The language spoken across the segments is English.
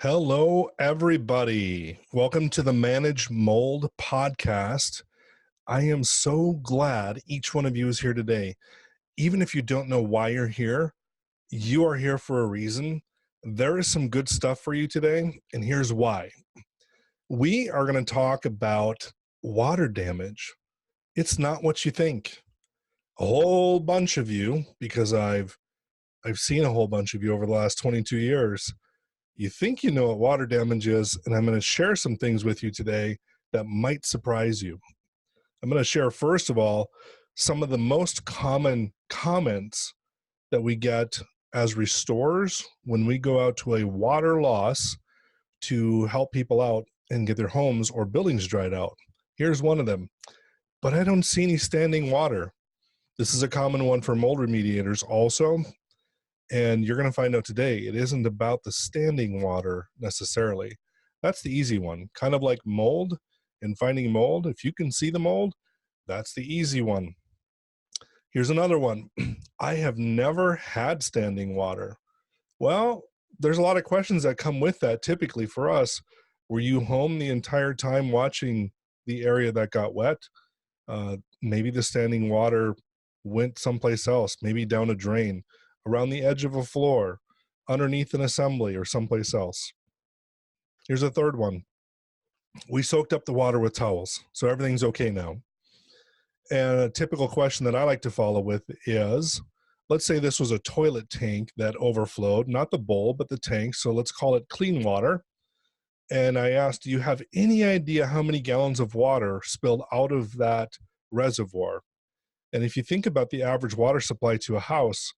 Hello, everybody. Welcome to the Manage Mold podcast. I am so glad each one of you is here today. Even if you don't know why you're here, you are here for a reason. There is some good stuff for you today, and here's why. We are going to talk about water damage. It's not what you think. A whole bunch of you, because I've seen a whole bunch of you over the last 22 years. You think you know what water damage is, and I'm going to share some things with you today that might surprise you. I'm going to share, first of all, some of the most common comments that we get as restorers when we go out to a water loss to help people out and get their homes or buildings dried out. Here's one of them. But I don't see any standing water. This is a common one for mold remediators also. And you're going to find out today, it isn't about the standing water necessarily. That's the easy one. Kind of like mold and finding mold. If you can see the mold, that's the easy one. Here's another one. I have never had standing water. Well, there's a lot of questions that come with that typically for us. Were you home the entire time watching the area that got wet? Maybe the standing water went someplace else, maybe down a drain, around the edge of a floor, underneath an assembly, or someplace else. Here's a third one. We soaked up the water with towels, so everything's okay now. And a typical question that I like to follow with is, let's say this was a toilet tank that overflowed, not the bowl, but the tank, so let's call it clean water. And I asked, do you have any idea how many gallons of water spilled out of that reservoir? And if you think about the average water supply to a house,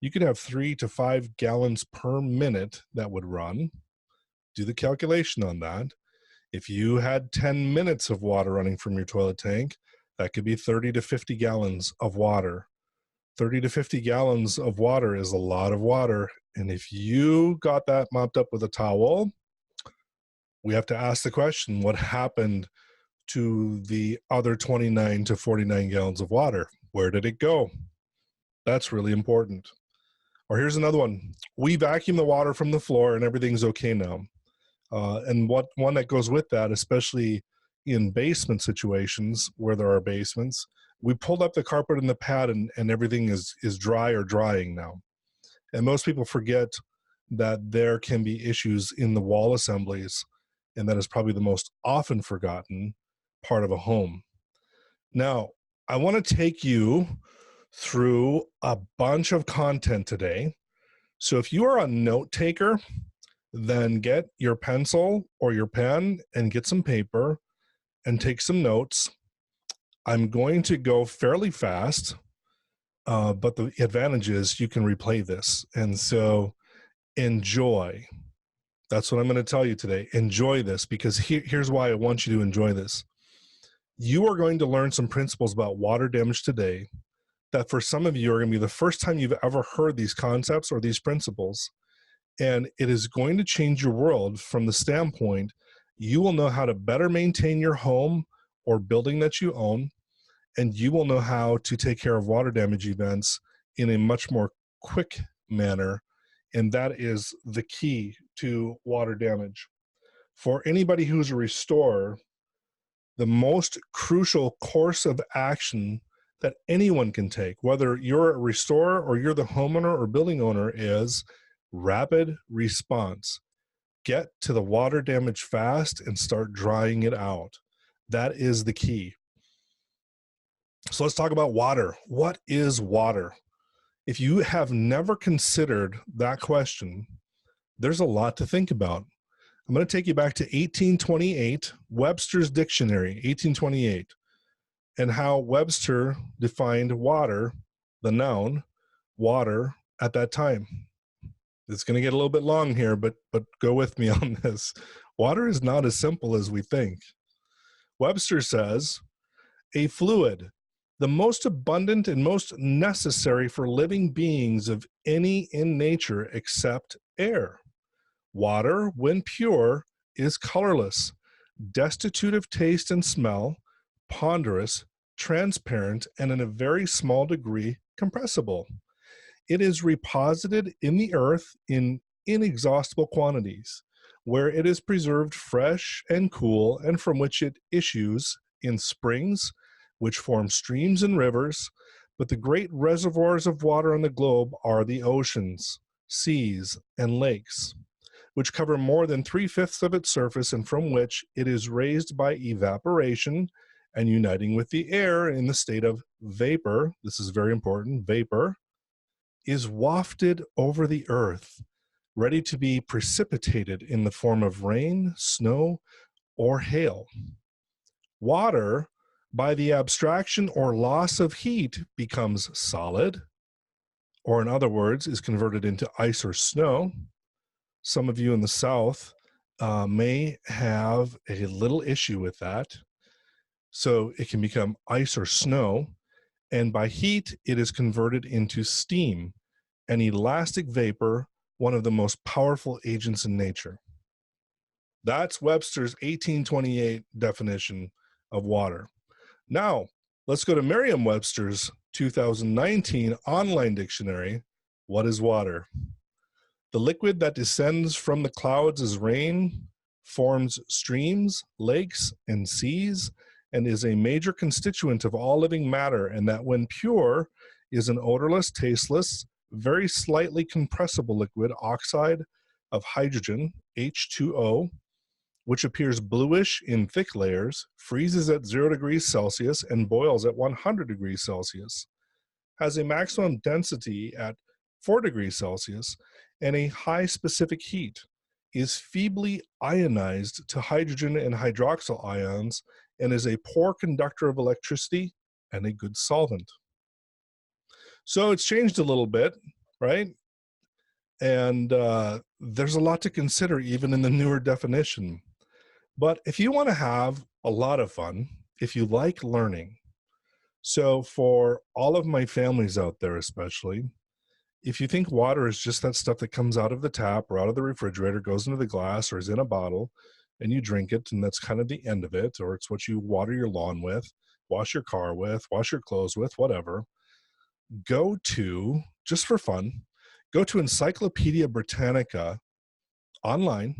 you could have 3 to 5 gallons per minute that would run. Do the calculation on that. If you had 10 minutes of water running from your toilet tank, that could be 30 to 50 gallons of water. 30 to 50 gallons of water is a lot of water. And if you got that mopped up with a towel, we have to ask the question, what happened to the other 29 to 49 gallons of water? Where did it go? That's really important. Or here's another one. We vacuum the water from the floor and everything's okay now. And one that goes with that, especially in basement situations where there are basements, we pulled up the carpet and the pad and everything is dry or drying now. And most people forget that there can be issues in the wall assemblies, and that is probably the most often forgotten part of a home. Now, I want to take you through a bunch of content today. So if you are a note taker, then get your pencil or your pen and get some paper and take some notes. I'm going to go fairly fast, but the advantage is you can replay this. And so enjoy. That's what I'm going to tell you today. Enjoy this, because here's why I want you to enjoy this. You are going to learn some principles about water damage today that for some of you are going to be the first time you've ever heard these concepts or these principles. And it is going to change your world from the standpoint you will know how to better maintain your home or building that you own, and you will know how to take care of water damage events in a much more quick manner. And that is the key to water damage. For anybody who's a restorer, the most crucial course of action that anyone can take, whether you're a restorer or you're the homeowner or building owner, is rapid response. Get to the water damage fast and start drying it out. That is the key. So let's talk about water. What is water? If you have never considered that question, there's a lot to think about. I'm going to take you back to 1828, Webster's Dictionary, 1828, and how Webster defined water, the noun, water, at that time. It's going to get a little bit long here, but go with me on this. Water is not as simple as we think. Webster says, a fluid, the most abundant and most necessary for living beings of any in nature except air. Water, when pure, is colorless, destitute of taste and smell, ponderous, transparent, and in a very small degree compressible. It is reposited in the earth in inexhaustible quantities. where it is preserved fresh and cool, and from which it issues in springs, which form streams and rivers. But the great reservoirs of water on the globe are the oceans, seas, and lakes, which cover more than 3/5 of its surface, and from which it is raised by evaporation and uniting with the air in the state of vapor. This is very important. Vapor is wafted over the earth, ready to be precipitated in the form of rain, snow, or hail. Water, by the abstraction or loss of heat, becomes solid, or in other words, is converted into ice or snow. Some of you in the South may have a little issue with that. So it can become ice or snow, and by heat, it is converted into steam, an elastic vapor, one of the most powerful agents in nature. That's Webster's 1828 definition of water. Now, let's go to Merriam-Webster's 2019 online dictionary. What is water? The liquid that descends from the clouds as rain, forms streams, lakes, and seas, and is a major constituent of all living matter, and that when pure is an odorless, tasteless, very slightly compressible liquid oxide of hydrogen, H2O, which appears bluish in thick layers, freezes at 0 degrees Celsius, and boils at 100 degrees Celsius, has a maximum density at 4 degrees Celsius, and a high specific heat, is feebly ionized to hydrogen and hydroxyl ions, and is a poor conductor of electricity and a good solvent. So it's changed a little bit, right? And there's a lot to consider even in the newer definition. But if you want to have a lot of fun, if you like learning, so for all of my families out there especially, if you think water is just that stuff that comes out of the tap or out of the refrigerator, goes into the glass or is in a bottle, and you drink it, and that's kind of the end of it, or it's what you water your lawn with, wash your car with, wash your clothes with, whatever, go to, just for fun, go to Encyclopedia Britannica online,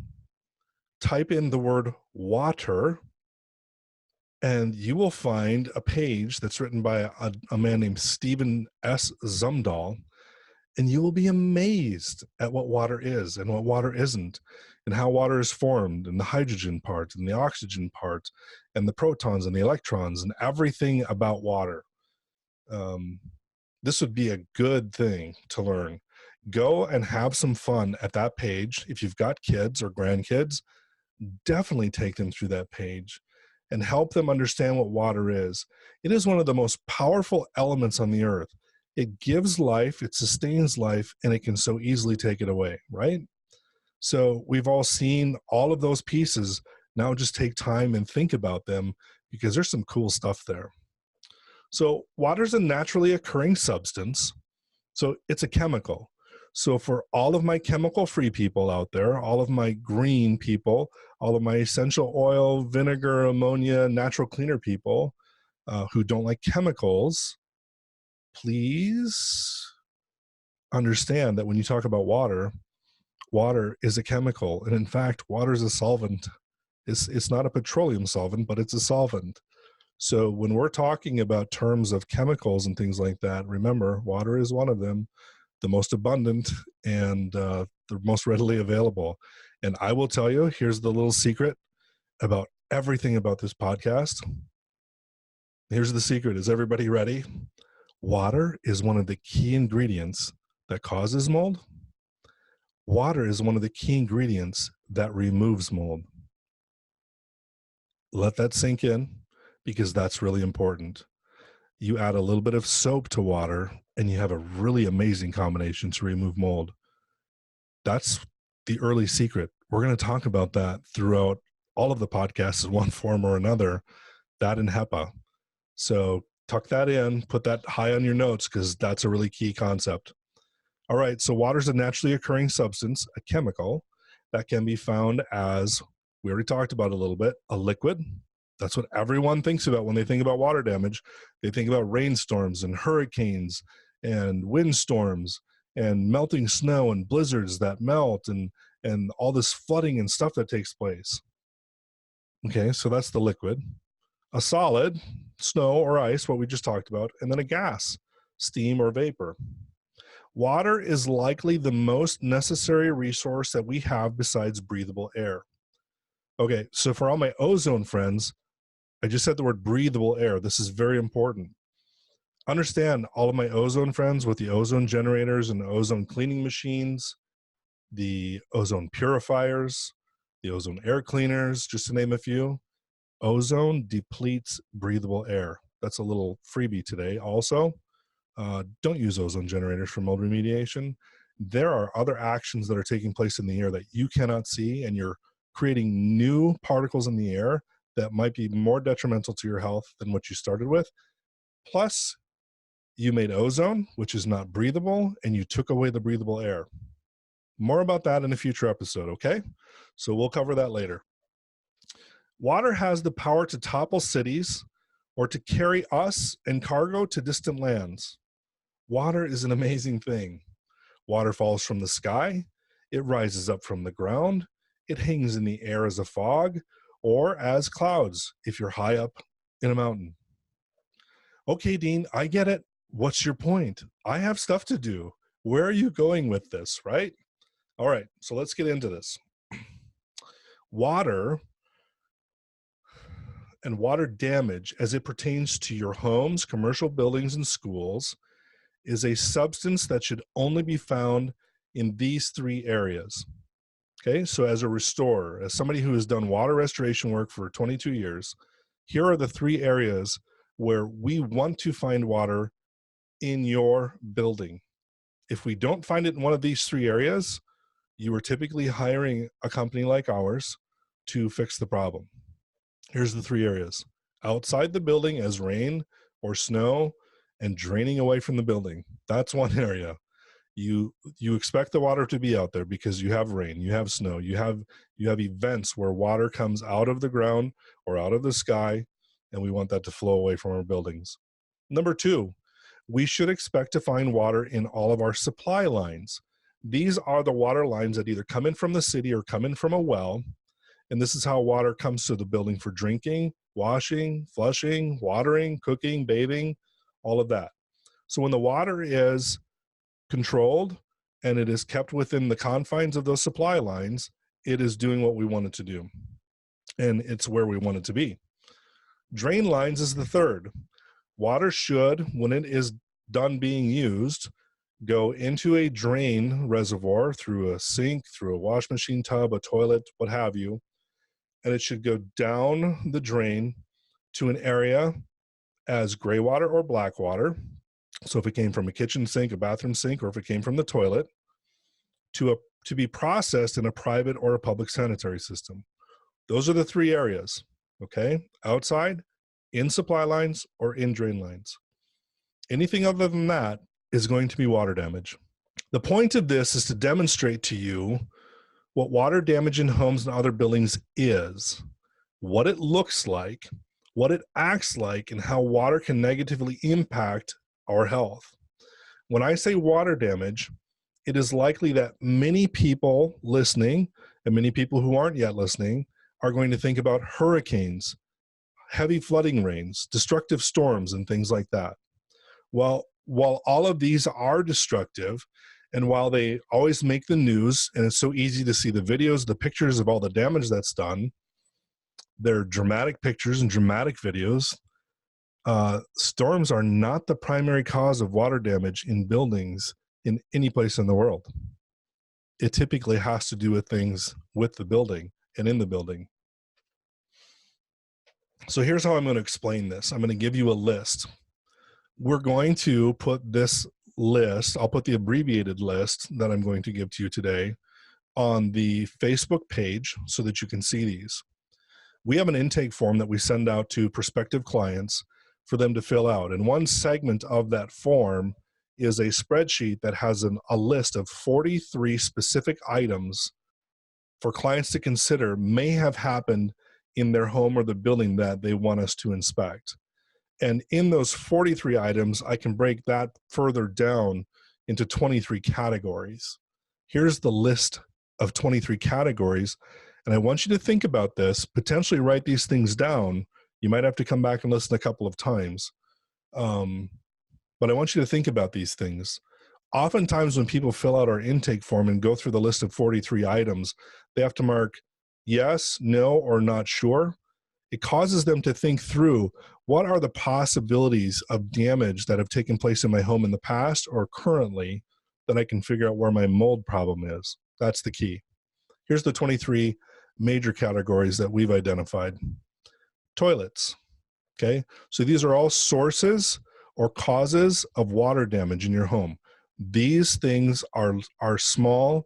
type in the word water, and you will find a page that's written by a man named Stephen S. Zumdahl, and you will be amazed at what water is and what water isn't, and how water is formed, and the hydrogen part, and the oxygen part, and the protons and the electrons, and everything about water. This would be a good thing to learn. Go and have some fun at that page. If you've got kids or grandkids, definitely take them through that page and help them understand what water is. It is one of the most powerful elements on the earth. It gives life, it sustains life, and it can so easily take it away, right? So we've all seen all of those pieces. Now just take time and think about them, because there's some cool stuff there. So water is a naturally occurring substance. So it's a chemical. So for all of my chemical-free people out there, all of my green people, all of my essential oil, vinegar, ammonia, natural cleaner people who don't like chemicals, please understand that when you talk about water, water is a chemical. And in fact, water is a solvent. It's not a petroleum solvent, but it's a solvent. So when we're talking about terms of chemicals and things like that, remember, water is one of them, the most abundant and the most readily available. And I will tell you, here's the little secret about everything about this podcast. Here's the secret. Is everybody ready? Water is one of the key ingredients that causes mold. Water is one of the key ingredients that removes mold. Let that sink in, because that's really important. You add a little bit of soap to water, and you have a really amazing combination to remove mold. That's the early secret. We're going to talk about that throughout all of the podcasts in one form or another, that and HEPA. So tuck that in, put that high on your notes, because that's a really key concept. All right, so water is a naturally occurring substance, a chemical, that can be found as, we already talked about a little bit, a liquid. That's what everyone thinks about when they think about water damage. They think about rainstorms and hurricanes and windstorms and melting snow and blizzards that melt and and all this flooding and stuff that takes place. Okay, so that's the liquid. A solid, snow or ice, what we just talked about, and then a gas, steam or vapor. Water is likely the most necessary resource that we have besides breathable air. Okay, so for all my ozone friends, I just said the word breathable air. This is very important. Understand, all of my ozone friends, with the ozone generators and ozone cleaning machines, the ozone purifiers, the ozone air cleaners, just to name a few, ozone depletes breathable air. That's a little freebie today. Also, don't use ozone generators for mold remediation. There are other actions that are taking place in the air that you cannot see, and you're creating new particles in the air that might be more detrimental to your health than what you started with. Plus, you made ozone, which is not breathable, and you took away the breathable air. More about that in a future episode, okay? So we'll cover that later. Water has the power to topple cities or to carry us and cargo to distant lands. Water is an amazing thing. Water falls from the sky, it rises up from the ground, it hangs in the air as a fog or as clouds if you're high up in a mountain. Okay, Dean, I get it. What's your point? I have stuff to do. Where are you going with this, right? All right, so let's get into this. Water and water damage as it pertains to your homes, commercial buildings, and schools is a substance that should only be found in these three areas. Okay, so as a restorer, as somebody who has done water restoration work for 22 years, here are the three areas where we want to find water in your building. If we don't find it in one of these three areas, you are typically hiring a company like ours to fix the problem. Here's the three areas: outside the building as rain or snow and draining away from the building. That's one area. You expect the water to be out there because you have rain, you have snow, you have events where water comes out of the ground or out of the sky, and we want that to flow away from our buildings. Number two, we should expect to find water in all of our supply lines. These are the water lines that either come in from the city or come in from a well, and this is how water comes to the building for drinking, washing, flushing, watering, cooking, bathing, all of that. So when the water is controlled and it is kept within the confines of those supply lines, it is doing what we want it to do, and it's where we want it to be. Drain lines is the third. Water should, when it is done being used, go into a drain reservoir through a sink, through a wash machine tub, a toilet, what have you, and it should go down the drain to an area as gray water or black water. So if it came from a kitchen sink, a bathroom sink, or if it came from the toilet, to be processed in a private or a public sanitary system. Those are the three areas, okay? Outside, in supply lines, or in drain lines. Anything other than that is going to be water damage. The point of this is to demonstrate to you what water damage in homes and other buildings is, what it looks like, what it acts like, and how water can negatively impact our health. When I say water damage, it is likely that many people listening and many people who aren't yet listening are going to think about hurricanes, heavy flooding rains, destructive storms, and things like that. Well, while all of these are destructive, and while they always make the news, and it's so easy to see the videos, the pictures of all the damage that's done, they're dramatic pictures and dramatic videos. Storms are not the primary cause of water damage in buildings in any place in the world. It typically has to do with things with the building and in the building. So here's how I'm going to explain this. I'm going to give you a list. We're going to put this list, I'll put the abbreviated list that I'm going to give to you today on the Facebook page so that you can see these. We have an intake form that we send out to prospective clients for them to fill out. And one segment of that form is a spreadsheet that has a list of 43 specific items for clients to consider may have happened in their home or the building that they want us to inspect. And in those 43 items, I can break that further down into 23 categories. Here's the list of 23 categories. And I want you to think about this, potentially write these things down. You might have to come back and listen a couple of times. But I want you to think about these things. Oftentimes when people fill out our intake form and go through the list of 43 items, they have to mark yes, no, or not sure. It causes them to think through, what are the possibilities of damage that have taken place in my home in the past or currently that I can figure out where my mold problem is. That's the key. Here's the 23 major categories that we've identified. Toilets. Okay, so these are all sources or causes of water damage in your home. These things are small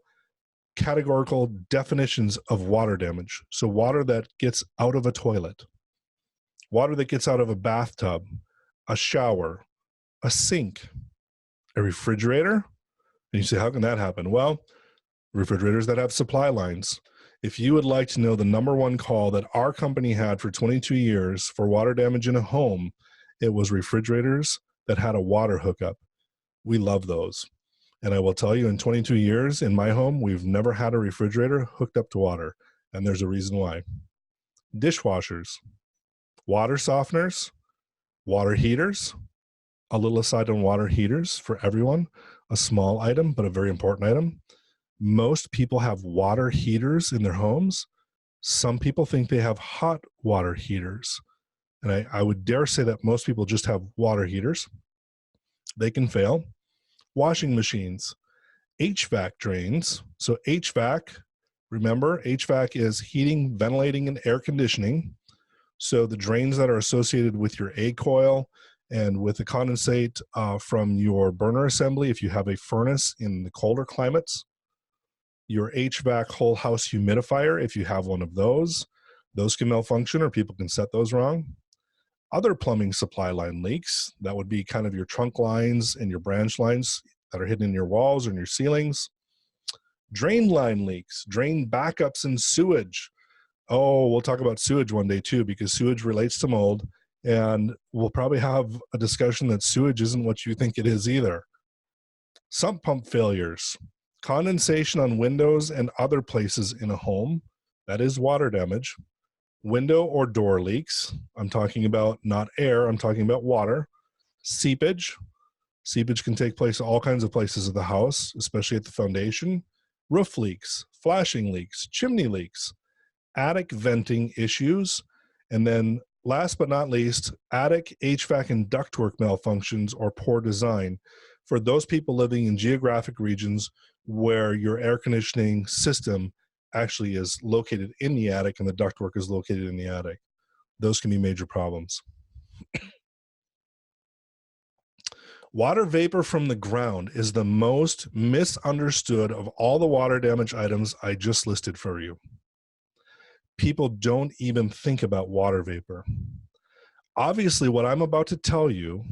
categorical definitions of water damage. So water that gets out of a toilet, water that gets out of a bathtub, a shower, a sink, a refrigerator. And you say, how can that happen? Well, refrigerators that have supply lines. If you would like to know the number one call that our company had for 22 years for water damage in a home, it was refrigerators that had a water hookup. We love those. And I will tell you, in 22 years in my home, we've never had a refrigerator hooked up to water. And there's a reason why. Dishwashers, water softeners, water heaters. A little aside on water heaters for everyone, a small item, but a very important item. Most people have water heaters in their homes. Some people think they have hot water heaters. And I would dare say that most people just have water heaters. They can fail. Washing machines, HVAC drains. So HVAC, remember, HVAC is heating, ventilating, and air conditioning. So the drains that are associated with your A coil and with the condensate from your burner assembly, if you have a furnace in the colder climates, your HVAC whole house humidifier, if you have one of those can malfunction or people can set those wrong. Other plumbing supply line leaks, that would be kind of your trunk lines and your branch lines that are hidden in your walls or in your ceilings. Drain line leaks, drain backups and sewage. Oh, we'll talk about sewage one day too, because sewage relates to mold, and we'll probably have a discussion that sewage isn't what you think it is either. Sump pump failures, condensation on windows and other places in a home, that is water damage. Window or door leaks, I'm talking about not air, I'm talking about water. Seepage can take place at all kinds of places of the house, especially at the foundation. Roof leaks, flashing leaks, chimney leaks, attic venting issues, and then last but not least, attic HVAC and ductwork malfunctions or poor design for those people living in geographic regions where your air conditioning system actually is located in the attic and the ductwork is located in the attic. Those can be major problems. Water vapor from the ground is the most misunderstood of all the water damage items I just listed for you. People don't even think about water vapor. Obviously, what I'm about to tell you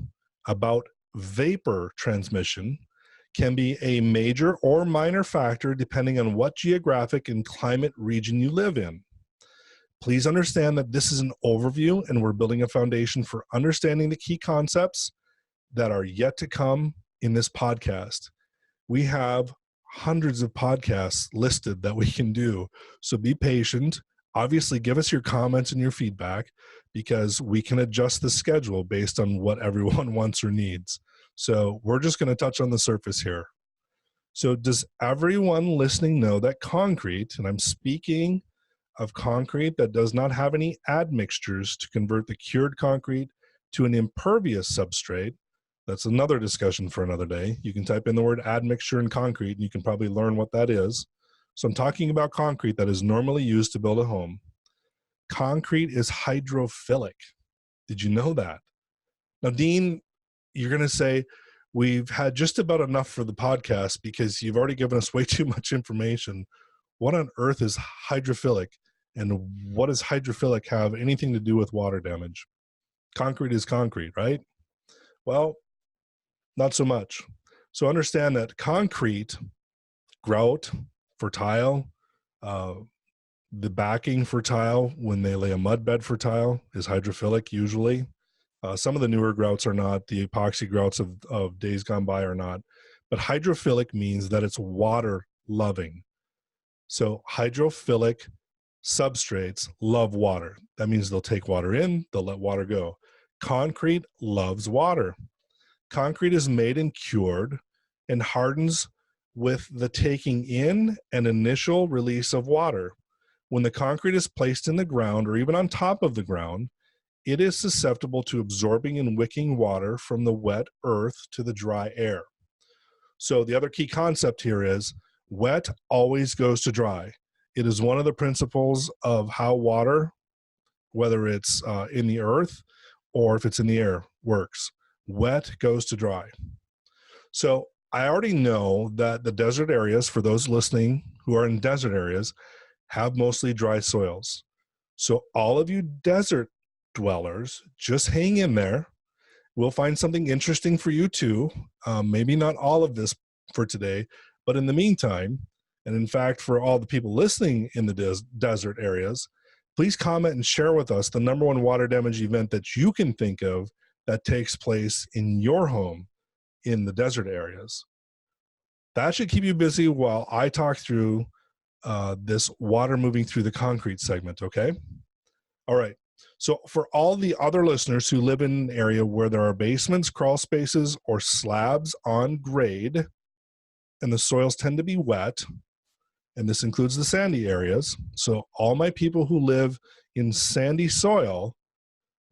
about vapor transmission can be a major or minor factor depending on what geographic and climate region you live in. Please understand that this is an overview and we're building a foundation for understanding the key concepts that are yet to come in this podcast. We have hundreds of podcasts listed that we can do, so be patient. Obviously, give us your comments and your feedback because we can adjust the schedule based on what everyone wants or needs. So we're just going to touch on the surface here. So does everyone listening know that concrete, and I'm speaking of concrete that does not have any admixtures to convert the cured concrete to an impervious substrate? That's another discussion for another day. You can type in the word admixture in concrete and you can probably learn what that is. So I'm talking about concrete that is normally used to build a home. Concrete is hydrophilic. Did you know that? Now, Dean, you're going to say, we've had just about enough for the podcast because you've already given us way too much information. What on earth is hydrophilic? And what does hydrophilic have anything to do with water damage? Concrete is concrete, right? Well, not so much. So understand that concrete, grout for tile, the backing for tile when they lay a mud bed for tile is hydrophilic usually. Some of the newer grouts are not. The epoxy grouts of days gone by are not. But hydrophilic means that it's water loving. So hydrophilic substrates love water. That means they'll take water in, they'll let water go. Concrete loves water. Concrete is made and cured and hardens with the taking in and initial release of water. When the concrete is placed in the ground or even on top of the ground, it is susceptible to absorbing and wicking water from the wet earth to the dry air. So the other key concept here is wet always goes to dry. It is one of the principles of how water, whether it's in the earth or if it's in the air, works. Wet goes to dry. So I already know that the desert areas, for those listening who are in desert areas, have mostly dry soils. So all of you desert dwellers, just hang in there. We'll find something interesting for you too. Maybe not all of this for today, but in the meantime, and in fact, for all the people listening in the desert areas, please comment and share with us the number one water damage event that you can think of that takes place in your home in the desert areas. That should keep you busy while I talk through this water moving through the concrete segment, okay? All right. So for all the other listeners who live in an area where there are basements, crawl spaces, or slabs on grade, and the soils tend to be wet, and this includes the sandy areas. So all my people who live in sandy soil,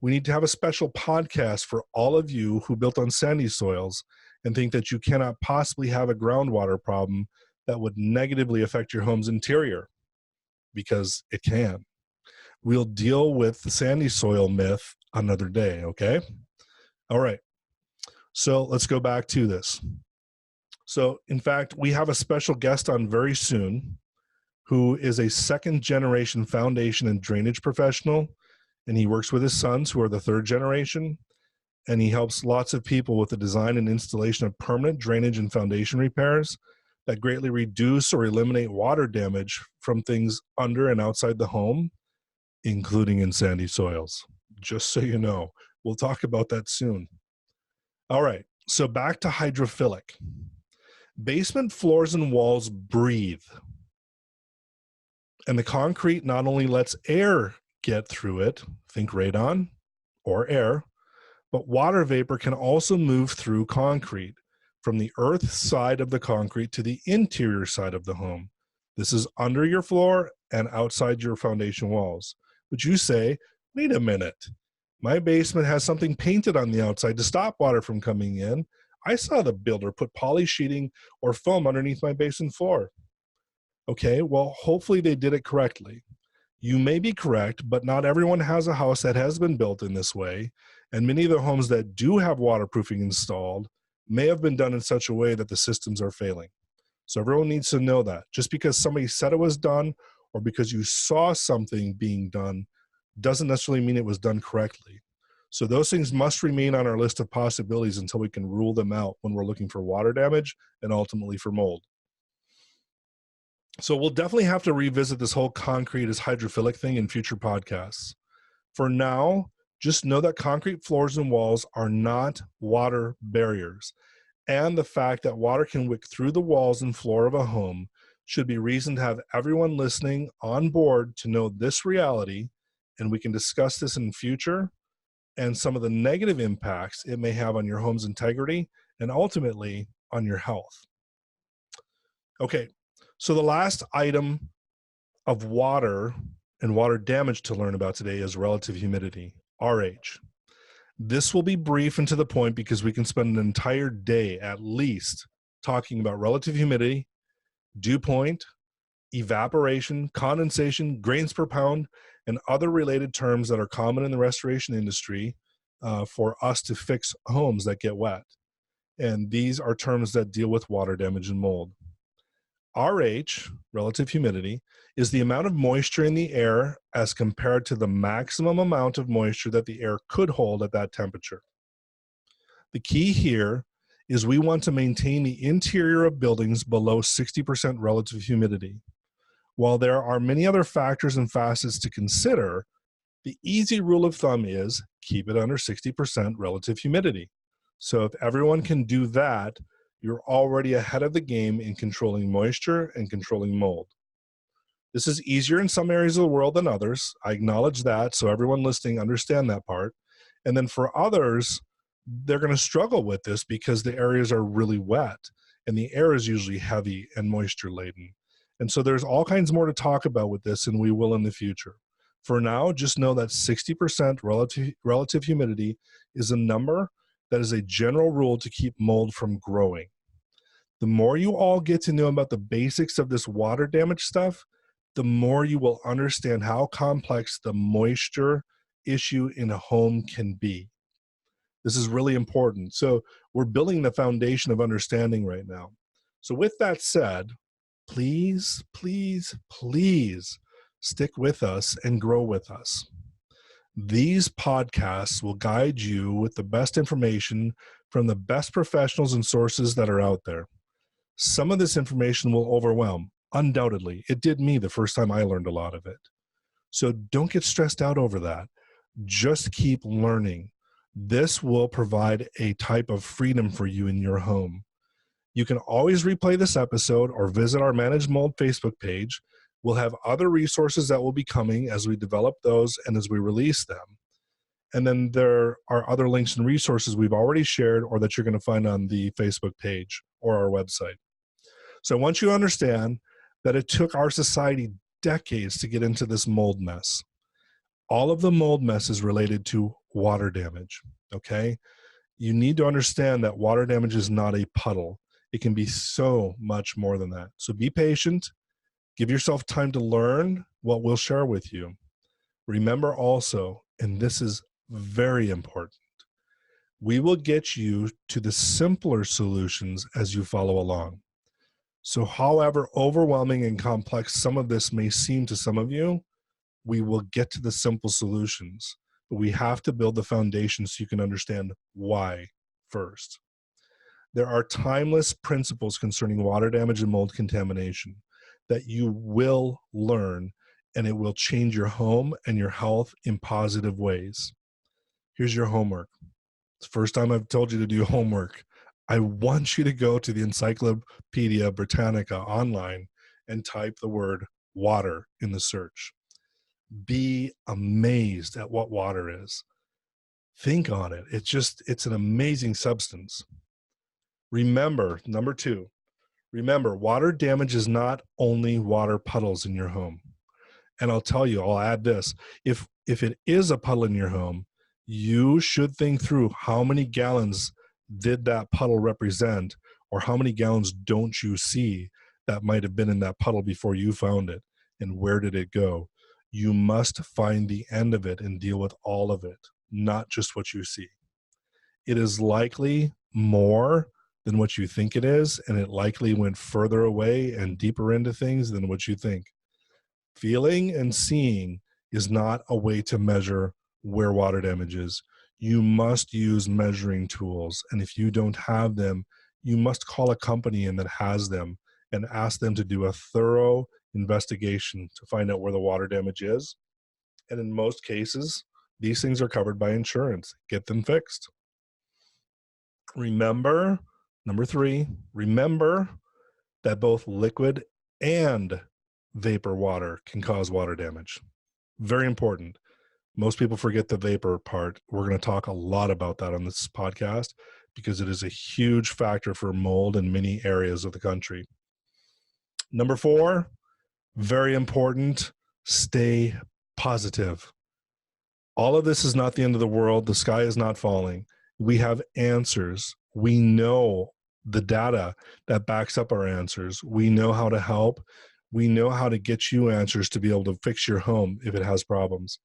we need to have a special podcast for all of you who built on sandy soils and think that you cannot possibly have a groundwater problem that would negatively affect your home's interior, because it can. We'll deal with the sandy soil myth another day, okay? All right. So let's go back to this. So in fact, we have a special guest on very soon who is a second generation foundation and drainage professional, and he works with his sons who are the third generation, and he helps lots of people with the design and installation of permanent drainage and foundation repairs that greatly reduce or eliminate water damage from things under and outside the home, including in sandy soils. Just so you know, we'll talk about that soon. All right, so back to hydrophilic. Basement floors and walls breathe. And the concrete not only lets air get through it, think radon or air, but water vapor can also move through concrete from the earth side of the concrete to the interior side of the home. This is under your floor and outside your foundation walls. But you say, wait a minute, my basement has something painted on the outside to stop water from coming in. I saw the builder put poly sheeting or foam underneath my basement floor. Okay, well, hopefully they did it correctly. You may be correct, but not everyone has a house that has been built in this way, and many of the homes that do have waterproofing installed may have been done in such a way that the systems are failing. So everyone needs to know that. Just because somebody said it was done or because you saw something being done doesn't necessarily mean it was done correctly. So those things must remain on our list of possibilities until we can rule them out when we're looking for water damage and ultimately for mold. So we'll definitely have to revisit this whole concrete as hydrophilic thing in future podcasts. For now, just know that concrete floors and walls are not water barriers. And the fact that water can wick through the walls and floor of a home should be reason to have everyone listening on board to know this reality, and we can discuss this in future and some of the negative impacts it may have on your home's integrity and ultimately on your health. Okay, so the last item of water and water damage to learn about today is relative humidity, RH. This will be brief and to the point because we can spend an entire day at least talking about relative humidity, dew point, evaporation, condensation, grains per pound, and other related terms that are common in the restoration industry for us to fix homes that get wet. And these are terms that deal with water damage and mold. RH, relative humidity, is the amount of moisture in the air as compared to the maximum amount of moisture that the air could hold at that temperature. The key here is we want to maintain the interior of buildings below 60% relative humidity. While there are many other factors and facets to consider, the easy rule of thumb is keep it under 60% relative humidity. So if everyone can do that, you're already ahead of the game in controlling moisture and controlling mold. This is easier in some areas of the world than others. I acknowledge that. So everyone listening, understand that part. And then for others, they're going to struggle with this because the areas are really wet and the air is usually heavy and moisture laden. And so there's all kinds more to talk about with this, and we will in the future. For now, just know that 60% relative humidity is a number that is a general rule to keep mold from growing. The more you all get to know about the basics of this water damage stuff, the more you will understand how complex the moisture issue in a home can be. This is really important. So we're building the foundation of understanding right now. So with that said, please, please, please stick with us and grow with us. These podcasts will guide you with the best information from the best professionals and sources that are out there. Some of this information will overwhelm. Undoubtedly, it did me the first time I learned a lot of it. So don't get stressed out over that. Just keep learning. This will provide a type of freedom for you in your home. You can always replay this episode or visit our Manage Mold Facebook page. We'll have other resources that will be coming as we develop those and as we release them. And then there are other links and resources we've already shared or that you're going to find on the Facebook page or our website. So I want you to understand that it took our society decades to get into this mold mess. All of the mold mess is related to water damage, okay? You need to understand that water damage is not a puddle. It can be so much more than that. So be patient. Give yourself time to learn what we'll share with you. Remember also, and this is very important, we will get you to the simpler solutions as you follow along. So however overwhelming and complex some of this may seem to some of you, we will get to the simple solutions. But we have to build the foundation so you can understand why first. There are timeless principles concerning water damage and mold contamination that you will learn, and it will change your home and your health in positive ways. Here's your homework. It's the first time I've told you to do homework. I want you to go to the Encyclopedia Britannica online and type the word water in the search. Be amazed at what water is. Think on it. It's an amazing substance. Remember, number 2, remember, water damage is not only water puddles in your home. And I'll tell you, I'll add this. If it is a puddle in your home, you should think through how many gallons did that puddle represent, or how many gallons don't you see that might have been in that puddle before you found it, and where did it go? You must find the end of it and deal with all of it, not just what you see. It is likely more than what you think it is, and it likely went further away and deeper into things than what you think. Feeling and seeing is not a way to measure where water damage is. You must use measuring tools, and if you don't have them, you must call a company in that has them and ask them to do a thorough investigation to find out where the water damage is. And in most cases, these things are covered by insurance. Get them fixed. Remember, number 3, remember that both liquid and vapor water can cause water damage. Very important. Most people forget the vapor part. We're going to talk a lot about that on this podcast because it is a huge factor for mold in many areas of the country. Number 4, very important, stay positive. All of this is not the end of the world. The sky is not falling. We have answers. We know the data that backs up our answers. We know how to help. We know how to get you answers to be able to fix your home if it has problems.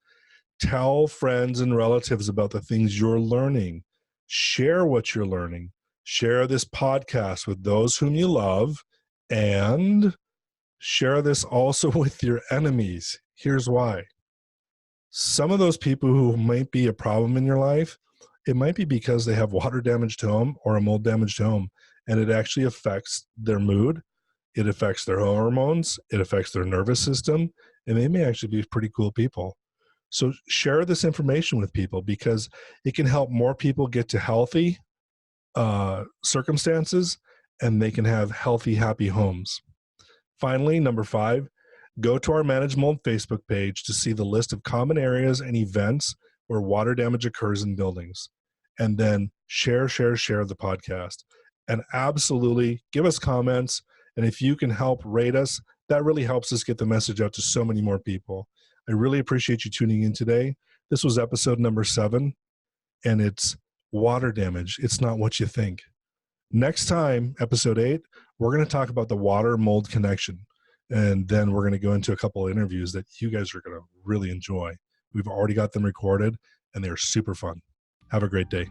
Tell friends and relatives about the things you're learning. Share what you're learning. Share this podcast with those whom you love, and share this also with your enemies. Here's why. Some of those people who might be a problem in your life, it might be because they have water damaged home or a mold damaged home, and it actually affects their mood. It affects their hormones. It affects their nervous system, and they may actually be pretty cool people. So share this information with people because it can help more people get to healthy circumstances, and they can have healthy, happy homes. Finally, number 5, Go to our Manage Mold Facebook page to see the list of common areas and events where water damage occurs in buildings. And then share the podcast. And absolutely give us comments. And if you can help rate us, that really helps us get the message out to so many more people. I really appreciate you tuning in today. This was episode number 7, and it's water damage. It's not what you think. Next time, episode 8, we're going to talk about the water mold connection. And then we're going to go into a couple of interviews that you guys are going to really enjoy. We've already got them recorded, and they're super fun. Have a great day.